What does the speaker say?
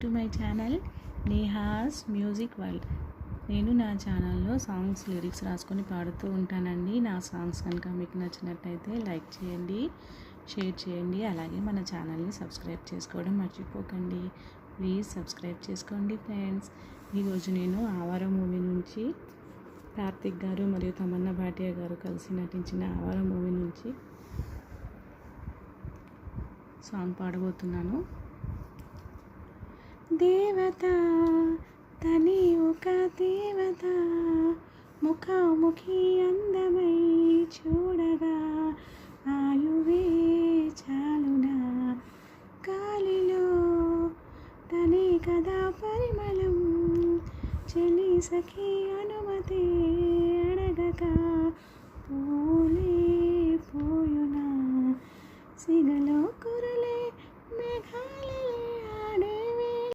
To my channel Neha's music world. నేను నా ఛానల్లో సాంగ్స్ లిరిక్స్ రాసుకొని పాడుతూ ఉంటానండి. నా సాంగ్స్ కనుక మీకు నచ్చినట్టయితే లైక్ చేయండి, షేర్ చేయండి. అలాగే మన ఛానల్ని సబ్స్క్రైబ్ చేసుకోవడం మర్చిపోకండి. ప్లీజ్ సబ్స్క్రైబ్ చేసుకోండి ఫ్రెండ్స్. ఈరోజు నేను ఆవారం మూవీ నుంచి కార్తిక్ గారు మరియు తమన్నా భాటియా గారు కలిసి నటించిన ఆవారం మూవీ నుంచి సాంగ్ పాడబోతున్నాను. దేవత తని ఒక దేవత, ముఖాముఖి అందమై చూడగా ఆయువే చాలునా, గాలిలో తనే కదా పరిమళం, చెలి సఖి అనుమతి అడగక పూలే పోయునా, సిగలో కురల